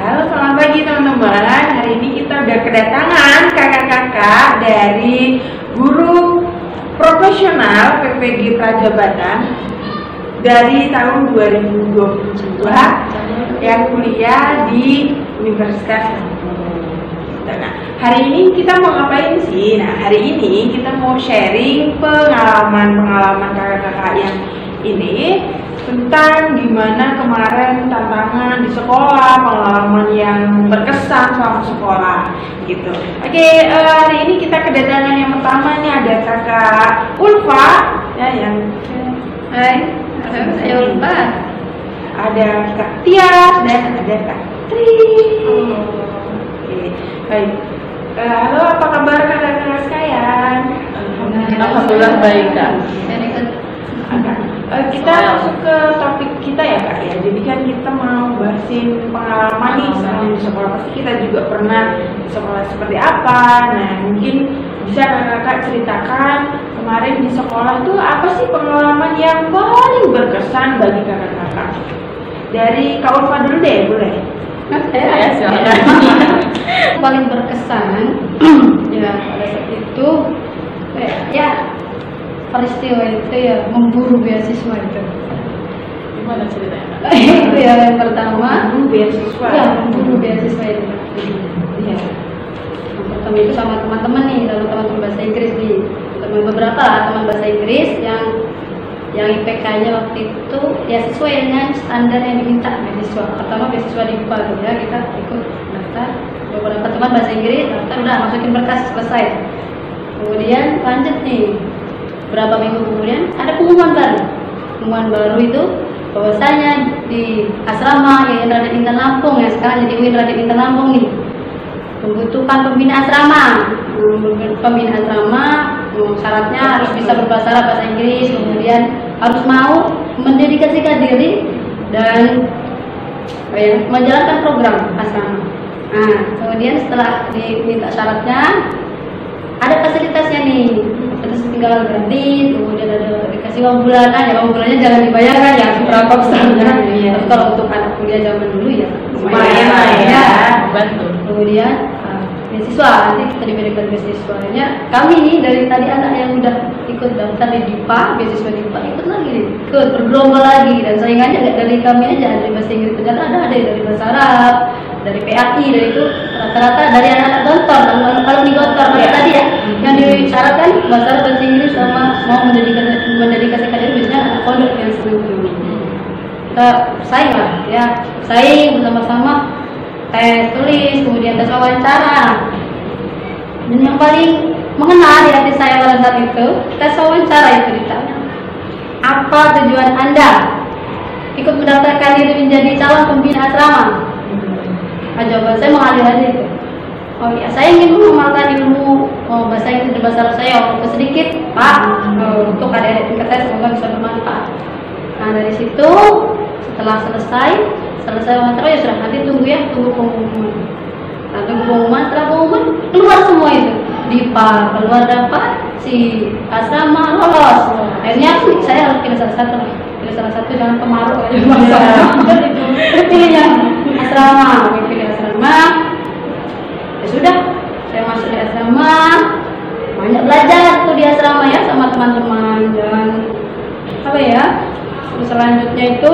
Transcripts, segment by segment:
Halo, selamat pagi teman-teman. Hari ini kita udah kedatangan kakak-kakak dari guru profesional PPG Prajabatan dari tahun 2022 yang kuliah di Universitas Lampung. Nah, hari ini kita mau ngapain sih? Nah, hari ini kita mau sharing pengalaman kakak-kakak yang ini tentang gimana kemarin tantangan di sekolah, pengalaman yang berkesan selama sekolah gitu. Oke, hari ini kita kedatangan yang pertama nih, ada kakak Ulfa ya, yang Hai, saya Ulfa. Ada kak Tias dan ada kak Tri. Oke, baik. Halo, apa kabar kakak-kakak sekalian? Alhamdulillah baik kak. Kita masuk ke topik kita ya kak ya. Jadi kan kita mau bahasin pengalaman nih selama di sekolah. Pasti kita juga pernah di sekolah seperti apa. Nah, mungkin bisa kakak ceritakan kemarin di sekolah tuh apa sih pengalaman yang paling berkesan bagi kakak-kakak? Dari Kak Ulfa dulu deh, boleh? Ya, paling berkesan ya pada saat itu ya peristiwa itu ya memburu beasiswa itu. Gimana ceritanya? Itu ya yang pertama. Memburu beasiswa. Ya, memburu beasiswa itu. Iya. Yang pertama itu sama teman-teman nih, sama teman-teman bahasa Inggris nih. Beberapa lah teman bahasa Inggris yang IPK-nya waktu itu ya sesuai dengan standar yang diminta beasiswa. Pertama beasiswa di IPA ya, kita ikut daftar. Beberapa teman bahasa Inggris daftar, udah masukin berkas, selesai. Kemudian lanjut nih. Berapa minggu kemudian ada pengumuman baru itu bahwasanya di asrama Yayan Raden Intan Lampung ya, sekarang jadi UIN Raden Intan Lampung nih, membutuhkan pembina asrama. Pembina asrama syaratnya harus bisa berbahasa Arab, bahasa Inggris, kemudian harus mau mendedikasikan diri dan menjalankan program asrama. Nah, kemudian setelah diminta syaratnya ada fasilitasnya nih, terus tinggal gratis, kemudian ada dikasih uang bulanan, ya uang bulannya jangan dibayarkan ya berapa besarnya. Tapi kalau untuk anak kuliah zaman dulu ya lumayan lah ya, bantu. Kemudian beasiswa, nanti kita diberikan beasiswa. Akhirnya kami nih dari tadi anak yang udah ikut daftar di DIPA, beasiswa DIPA ikut lagi nih, ikut berlomba lagi, dan saingannya nggak dari kami aja, dari bahasa Inggris ternyata ada dari bahasa Arab, dari PAI, dari itu rata-rata dari anak-anak gontor, alumni gontor tadi ya, yang disyaratkan bahasa Arab, bahasa Inggris sama mau mendedikasikan diri, biasanya anak pondok yang senang dulu. Kita saing lah ya, saing bersama-sama, tes tulis, kemudian tes wawancara. Dan yang paling mengenal di hati saya pada saat itu, tes wawancara itu ditanya, apa tujuan Anda ikut mendaftarkan diri menjadi calon pembina asrama? Jawaban saya mengalir-alir itu. Oh iya, saya ingin mengamalkan ilmu bahasa Inggris dan bahasa Arab saya walaupun sedikit, Pak, untuk adik-adik tingkat saya semoga bisa bermanfaat. Nah dari situ setelah selesai wawancara ya sudah, nanti tunggu pengumuman. Nah, tunggu pengumuman, setelah pengumuman keluar semua itu, DIPA keluar dapat, si asrama lolos. Akhirnya saya harus pilih salah satu, jangan kemaru aja pilih yang asrama, ya sudah, saya masuk di asrama, banyak belajar tuh di asrama ya sama teman-teman, dan apa ya, selanjutnya itu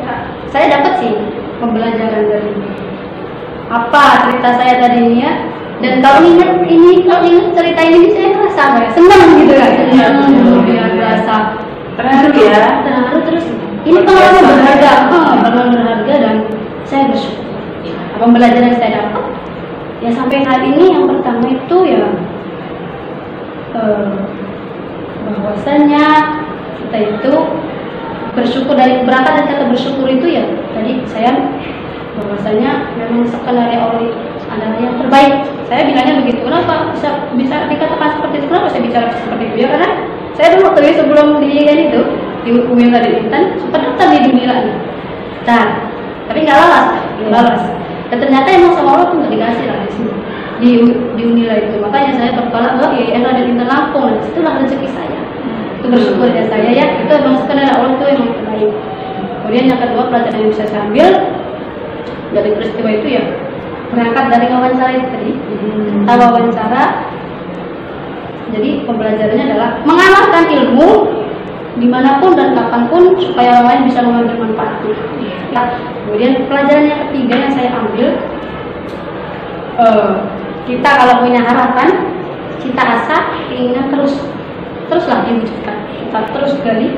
ya, saya dapat sih pembelajaran dari apa cerita saya tadi ya. Dan kalau ingat cerita ini saya merasa senang gitu ya, merasa terharu terus. Ini pengalaman berharga dan saya bersyukur. Pembelajaran yang saya dapat ya sampai hari ini, yang pertama itu ya bahwasanya kita itu bersyukur. Dari berangkat dari kata bersyukur itu ya tadi saya bahwasanya memang skenario Allah itu adalah yang terbaik. Saya bilangnya begitu. Kenapa bisa dikatakan seperti itu? Kenapa saya bicara seperti itu? Ya karena saya dulu waktu sebelum di itu di UIN Raden Intan sempat daftar di Unila nih. Nah, tapi nggak lolos. Dan ternyata emang sama Allah tuh nggak dikasih lah di sini di Unila itu. Makanya saya bertolak ke Yayan Raden Intan Lampung, dan itulah rezeki saya. Itu bersyukur ya saya ya. Itu emang skenario Allah tuh emang terbaik. Kemudian yang kedua pelajaran yang bisa saya ambil dari peristiwa itu ya berangkat dari wawancara itu tadi. Kita wawancara, jadi pembelajarannya adalah mengamalkan ilmu dimanapun dan kapanpun supaya orang lain bisa mengambil manfaatnya. Nah, kemudian pelajaran yang ketiga yang saya ambil, kita kalau punya harapan, cita asa, keinginan teruslah diwujudkan. Kita terus gali,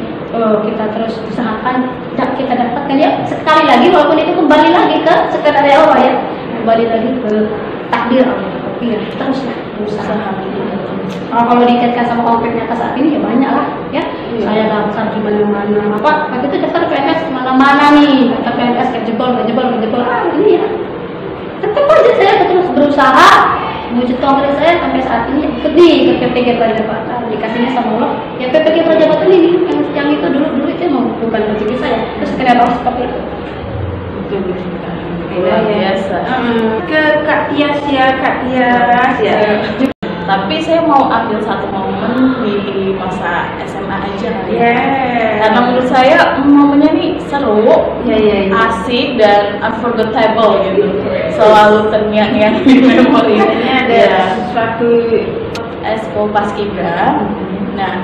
kita terus usahakan, kita dapatkan ya. Sekali lagi walaupun itu kembali lagi ke sekedar Allah ya, kembali lagi ke takdir Allah. Tapi ya teruslah berusaha. Kalau dikaitkan sama konflik nyata saat ini ya banyak lah ya. Saya daftar di mana-mana, waktu itu daftar PNS mana-mana nih, daftar PNS kejebol, ini ya. Tetap aja saya terus berusaha wujud konkret saya sampai saat ini ikut nih ke PPG Prajabatan, dikasihnya sama Allah ya. PPG Prajabatan ini yang itu dulu itu emang bukan rezeki saya, terus kenapa harus seperti itu. Luar biasa. Ke Kak Tias ya. Tapi saya mau ambil satu momen di masa SMA aja kali ya. Karena menurut saya momennya nih seru, asik dan unforgettable gitu. Selalu terngiang-ngiang di memori. Ini ada sesuatu Eskul Paskibra. Nah,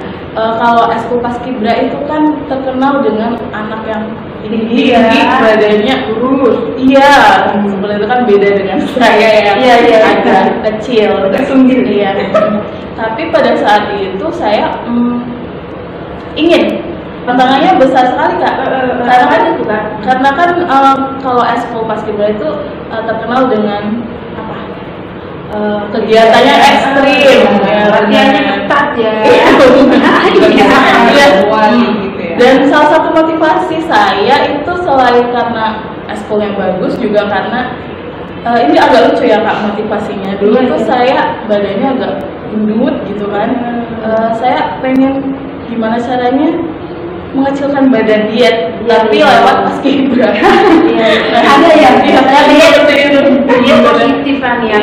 kalau Eskul Paskibra itu kan terkenal dengan anak yang tinggi, badannya kurus. Iya, seperti itu kan beda dengan saya yang agak kecil, Iya. Tapi pada saat itu saya ingin, tantangannya besar sekali Kak. Karena kan kalau Eskul Paskibra itu terkenal dengan apa? Kegiatannya ekstrim, latihannya ketat ya. Dan salah satu motivasi saya itu selain karena eskul yang bagus, juga karena ini agak lucu ya Kak motivasinya. Dulu tuh saya badannya agak gendut gitu kan. Saya pengen gimana caranya mengecilkan badan diet, tapi lewat Paskibra. Ada ya, saya lihat diet positifan ya.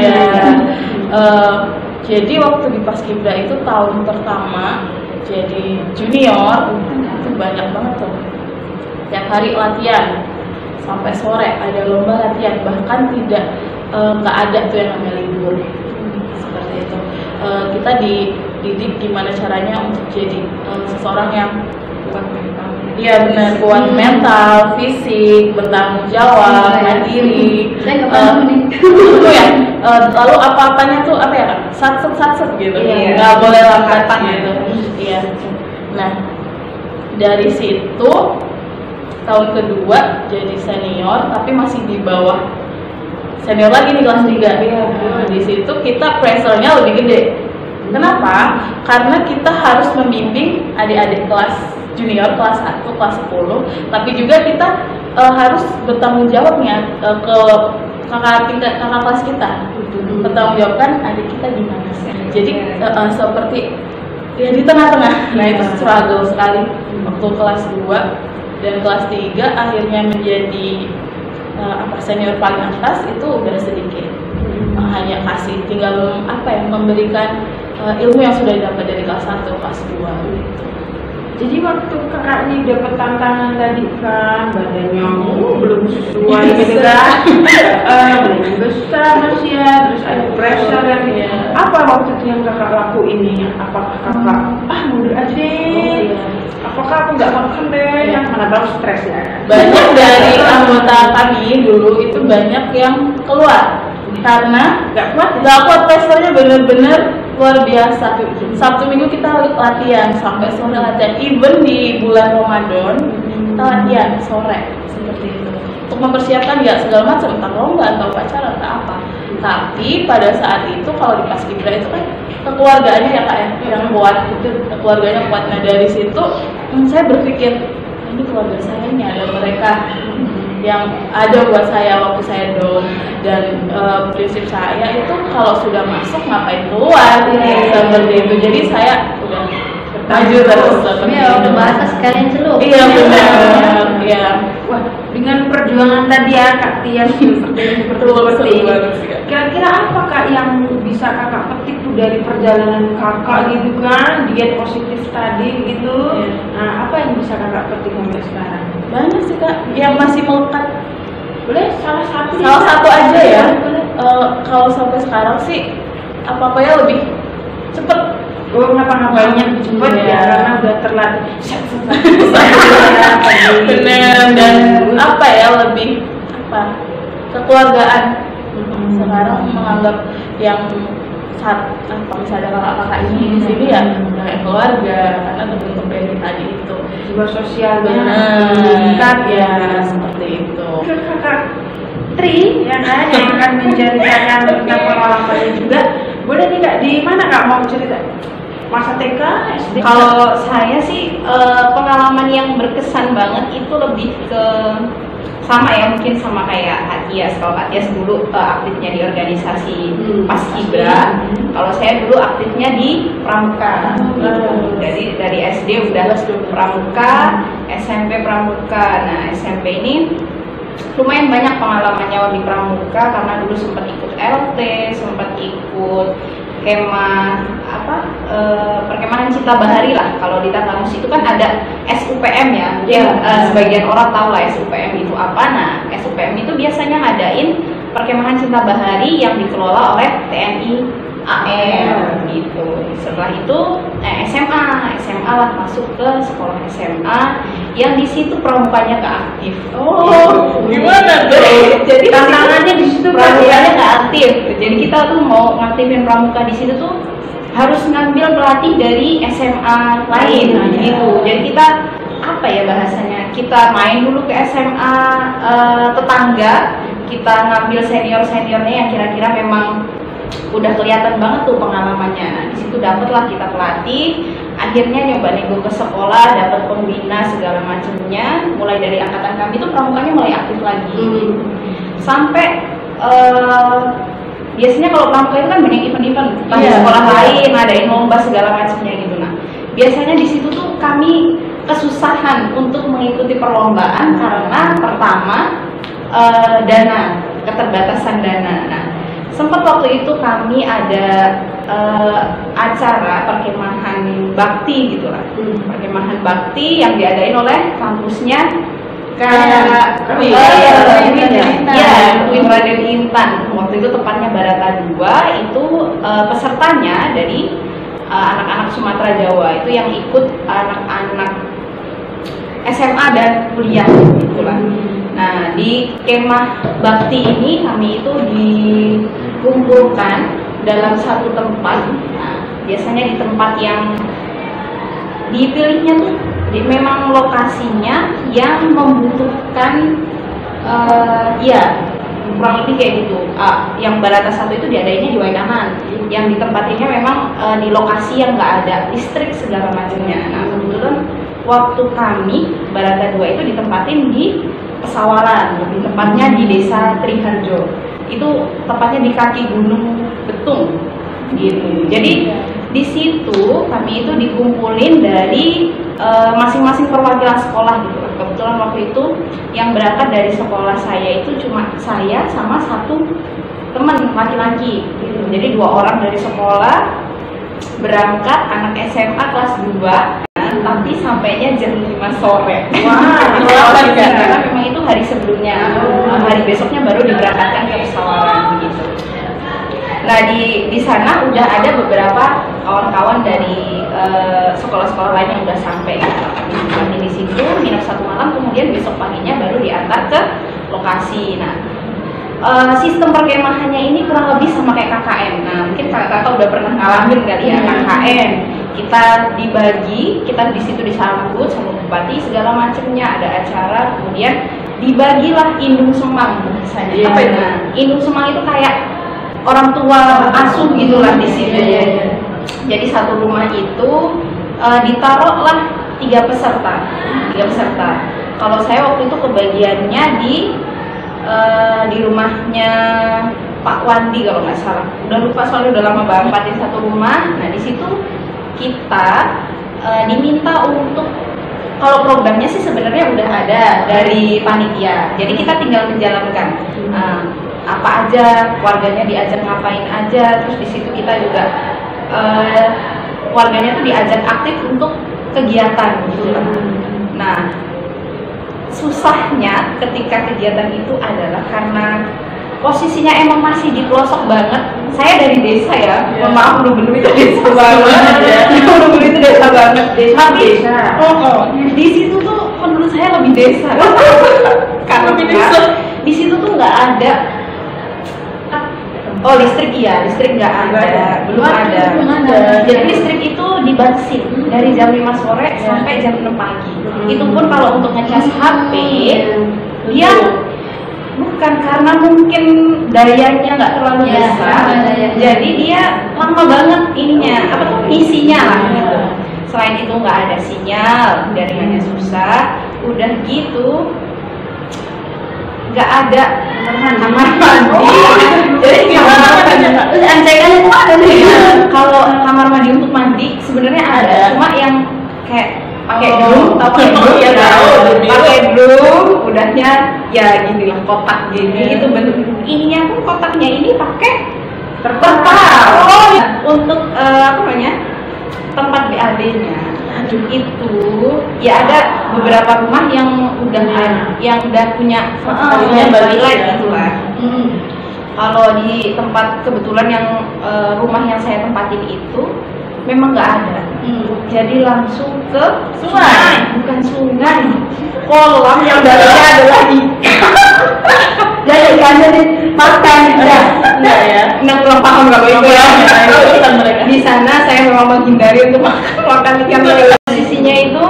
Jadi waktu di Paskibra itu tahun pertama jadi junior itu banyak banget tuh. Tiap hari latihan sampai sore, ada lomba latihan, bahkan nggak ada tuh yang namanya libur. Seperti itu. Kita dididik gimana caranya untuk jadi seseorang yang kuat mental. Iya benar, kuat mental, fisik, bertanggung jawab, mandiri. Itu ya. Lalu apa-apanya tuh apa ya Kak? Satset gitu. Nggak boleh lambat gitu. Iya. Nah, dari situ tahun kedua jadi senior, tapi masih di bawah senior lagi di kelas 3. Nah, di situ kita pressure-nya lebih gede. Kenapa? Karena kita harus membimbing adik-adik kelas junior, kelas 1, kelas 10, tapi juga kita harus bertanggung jawabnya ke kakak kelas kita. Bertanggung jawabkan adik kita gimana sih. Jadi seperti ya di tengah-tengah. Nah, itu struggle sekali waktu kelas 2 dan kelas 3 akhirnya menjadi senior paling atas itu udah sedikit. Hanya tinggal memberikan ilmu yang sudah didapat dari kelas 1, kelas 2 gitu. Jadi waktu kakaknya dapat tantangan tadi kan, badannya belum sesuai gitu kan, badannya besar masih ya, terus ada pressure yang apa waktu itu yang kakak lakuin ini? Apakah kakak mundur aja? Apakah aku nggak makan deh? Yang mana tahu stres ya? Banyak dari anggota kami dulu itu banyak yang keluar karena nggak kuat pressure-nya bener-bener luar biasa. Sabtu Minggu kita latihan sampai sore latihan, even di bulan Ramadan kita latihan sore seperti itu untuk mempersiapkan ya segala macam, entah lomba atau upacara atau apa. Tapi pada saat itu kalau di Paskibra itu kan kekeluargaannya ya Kak ya yang kuat, itu keluarganya kuat. Nah dari situ saya berpikir ini keluarga saya, ini ada mereka yang ada buat saya waktu saya down, dan prinsip saya itu kalau sudah masuk ngapain keluar seperti itu. Jadi saya udah maju terus. Udah bahasa sekalian celup. Iya benar. Iya. Wah, dengan perjuangan tadi ya Kak Tias seperti ini. Kira-kira apa Kak yang bisa kakak petik tuh dari perjalanan kakak gitu kan, diet positif tadi gitu? Nah, apa yang bisa kakak petik sampai sekarang? Banyak sih Kak yang masih melekat Boleh salah satu. Salah satu aja ya. Boleh. Kalau sampai sekarang sih apa-apanya lebih cepet. Oh, ngapa-ngapainnya lebih cepet Iya. ya karena udah terlatih. Bener, dan apa ya, lebih apa, kekeluargaan. Sekarang menganggap yang saat misalnya kakak-kakak ini di sini ya udah kayak keluarga karena terbentuk dari tadi itu. Jiwa sosialnya Benar, meningkat ya seperti itu. Terus kakak Tri ya kan yang akan menceritakan tentang pengalamannya juga. Boleh nih kak, di mana kak mau cerita? Masa TK, SD? Kalau saya sih pengalaman yang berkesan banget itu lebih ke sama ya, mungkin sama kayak Atias. Kalau Atias dulu aktifnya di organisasi Paskibra, kalau saya dulu aktifnya di Pramuka. Jadi dari SD udah Pramuka, SMP Pramuka. Nah SMP ini lumayan banyak pengalamannya di Pramuka karena dulu sempat ikut LT, sempat ikut kemah perkemahan Cinta Bahari lah. Kalau di Tatanus itu kan ada SUPM ya, mungkin sebagian orang tahu lah SUPM itu apa. Nah SUPM itu biasanya ngadain perkemahan Cinta Bahari yang dikelola oleh TNI AL gitu. Setelah itu SMA lah, masuk ke sekolah SMA yang di situ pramukanya nggak aktif. Gimana tuh? Jadi Tantangannya di situ pramukanya nggak aktif. Jadi kita tuh mau ngaktifin pramuka di situ tuh harus ngambil pelatih dari SMA lain gitu. Jadi kita apa ya bahasanya? Kita main dulu ke SMA tetangga, kita ngambil seniornya yang kira-kira memang udah kelihatan banget tuh pengalamannya. Nah, di situ dapatlah kita pelatih. Akhirnya nyoba nego ke sekolah, dapat pembina segala macamnya. Mulai dari angkatan kami tuh pramukanya mulai aktif lagi. Sampai biasanya kalau pramuka itu kan banyak event-event, di sekolah lain ngadain lomba segala macamnya gitu. Nah, biasanya di situ tuh kami kesusahan untuk mengikuti perlombaan karena pertama dana, keterbatasan dana. Nah, sempat waktu itu kami ada acara perkemahan bakti gitu lah, perkemahan bakti yang diadain oleh kampusnya Queen Raden Intan. Waktu itu tepatnya Barata 2 itu pesertanya dari anak-anak Sumatera Jawa itu yang ikut anak-anak SMA dan kuliah gitulah. Nah di kemah bakti ini kami itu dikumpulkan dalam satu tempat. Nah, biasanya di tempat yang dipilihnya tuh memang lokasinya yang membutuhkan kurang lebih kayak gitu. Yang Barata 1 itu diadainnya di Wainaman, yang ditempatinnya memang di lokasi yang nggak ada listrik segala macamnya. Nah kebetulan waktu kami Barata 2 itu ditempatin di Pesawaran, lebih tepatnya di Desa Triharjo. Itu tepatnya di kaki Gunung Betung gitu. Jadi di situ kami itu dikumpulin dari masing-masing perwakilan sekolah gitu. Kebetulan waktu itu yang berangkat dari sekolah saya itu cuma saya sama satu teman laki-laki gitu. Jadi 2 orang dari sekolah berangkat, anak SMA kelas 2, tapi sampainya jam 5 sore. Karena memang itu hari sebelumnya, hari besoknya baru diberangkatkan ke Pesawaran gitu. Nah di sana udah ada beberapa kawan-kawan dari sekolah-sekolah lain yang udah sampai. Kami di situ nginep 1 malam, kemudian besok paginya baru diantar ke lokasi. Nah sistem perkemahannya ini kurang lebih sama kayak KKN. Nah mungkin kakak-kakak udah pernah ngalamin kali ya KKN. Kita dibagi, kita di situ disambut sama bupati segala macamnya, ada acara, kemudian dibagilah indung semang misalnya. Apa itu? Nah, indung semang itu kayak orang tua asuh gitulah di situ. Jadi satu rumah itu ditaruhlah 3 peserta. Kalau saya waktu itu kebagiannya di rumahnya Pak Wandi kalau nggak salah. Udah lupa soalnya udah lama banget di satu rumah. Nah di situ kita diminta untuk, kalau programnya sih sebenarnya udah ada dari panitia. Jadi kita tinggal menjalankan apa aja, warganya diajak ngapain aja. Terus di situ kita juga warganya tuh diajak aktif untuk kegiatan gitu. Nah susahnya ketika kegiatan itu adalah karena posisinya emang masih di pelosok banget. Saya dari desa ya, mohon maaf belum itu desa banget. Belum itu desa banget. Tapi di situ tuh menurut saya lebih desa. Karena di situ tuh nggak ada. Oh listrik iya, listrik nggak ada, belum ada. Jadi listrik itu dibatasin dari jam 5 sore sampai jam 6 pagi. Itu pun kalau untuk ngecas HP, dia bukan karena mungkin dayanya nggak terlalu besar, jadi dia lama banget ininya, apa tuh isinya lah gitu. Selain itu nggak ada sinyal, jaringannya susah, udah gitu nggak ada kamar mandi. Jadi kamar mandi terus ancekan itu ada nih. Kalau kamar mandi untuk mandi sebenarnya ada, cuma yang kayak pakai drum, pakai drum, udahnya ya gini lah, kotak gini. Itu bentuk ininya pun kotaknya ini pakai terpal. Untuk apa namanya, tempat BAB-nya itu ya ada beberapa rumah yang udah punya balilan gitu lah. Kalau di tempat kebetulan yang rumah yang saya tempatin itu memang nggak ada. Jadi langsung ke sungai, bukan sungai, kolam yang dalamnya adalah ikan. Dan ikannya dimakan, enggak ya? Enggak kurang paham kalau itu ya. Di sana saya memang menghindari untuk makan ikan. Posisinya itu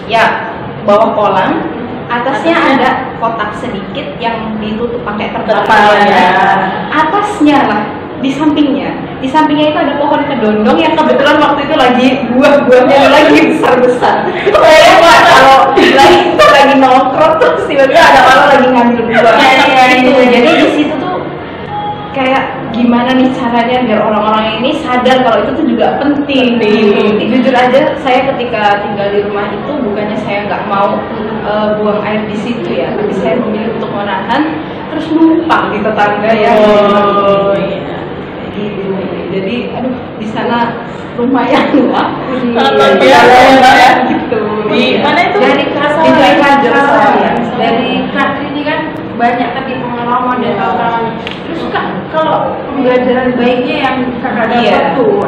ya bawah kolam, atasnya ada kotak sedikit yang ditutup pakai terpal ya. Atasnya lah, di sampingnya itu ada pohon kedondong yang kebetulan waktu itu lagi buah-buahnya lagi besar-besar. Saya kalau lagi nongkrong terus tiba-tiba ada orang lagi ngambil buah. Jadi di situ tuh kayak gimana nih caranya biar orang-orang ini sadar kalau itu tuh juga penting. Jujur aja saya ketika tinggal di rumah itu bukannya saya nggak mau buang air di situ ya, tapi saya memilih untuk menahan terus numpang di tetangga ya. Jadi aduh di sana lumayan lah. Gitu. Di mana itu? Dari Krakri ini kan banyak tadi pengalaman dan kawan-kawan. Terus Kak, kalau pembelajaran baiknya yang Kakak dapat tuh,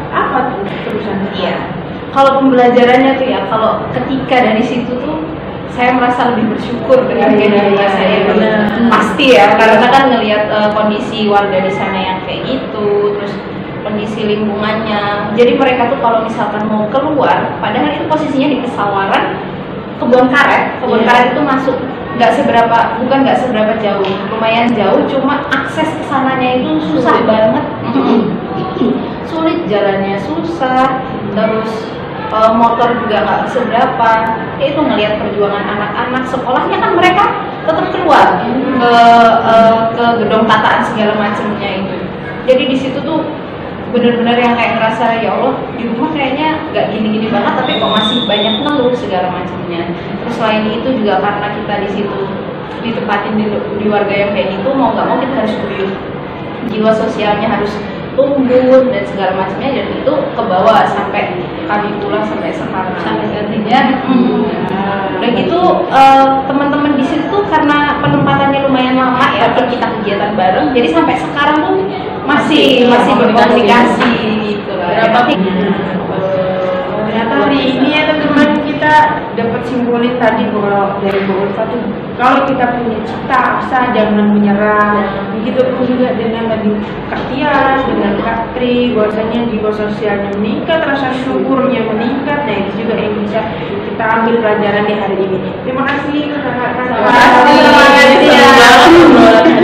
apa tuh terusan? Iya. Kalau pembelajarannya tuh ya, kalau ketika dari situ tuh saya merasa lebih bersyukur dengan kehidupan saya. Pasti ya, karena kan ngelihat kondisi warga di sana yang kayak gitu, terus kondisi lingkungannya. Jadi mereka tuh kalau misalkan mau keluar, padahal itu posisinya di pesawaran kebun karet. Kebun karet itu masuk nggak seberapa jauh, lumayan jauh, cuma akses ke sananya itu susah banget. Sulit, jalannya susah, terus motor juga nggak seberapa. Itu ngelihat perjuangan anak-anak sekolahnya kan mereka tetap keluar ke gedung tataan segala macamnya itu. Jadi di situ tuh bener-bener yang kayak ngerasa ya Allah di rumah kayaknya nggak gini-gini banget, tapi kok masih banyak ngeluh segala macamnya. Terus selain itu juga karena kita di situ ditempatin di warga yang kayak gitu, mau nggak mau kita harus guyup, jiwa sosialnya harus tumbuh dan segala macamnya, dan itu ke bawah sampai kami pulang sampai sekarang sampai gantinya. Dan itu teman-teman di situ tuh karena penempatannya lumayan lama ya, kita kegiatan bareng, jadi sampai sekarang tuh masih berkomunikasi gitu lah. Ternyata hari ini ya teman-teman, kita dapat simbolin tadi bahwa dari Bu Ulfa tuh kalau kita punya cita asa jangan menyerah. Begitupun juga dengan tadi Kak Tias, dengan Kak Tri, bahwasanya jiwa sosialnya meningkat, rasa syukurnya meningkat. Nah itu juga yang bisa kita ambil pelajaran di hari ini. Terima kasih kakak-kakak. Terima kasih.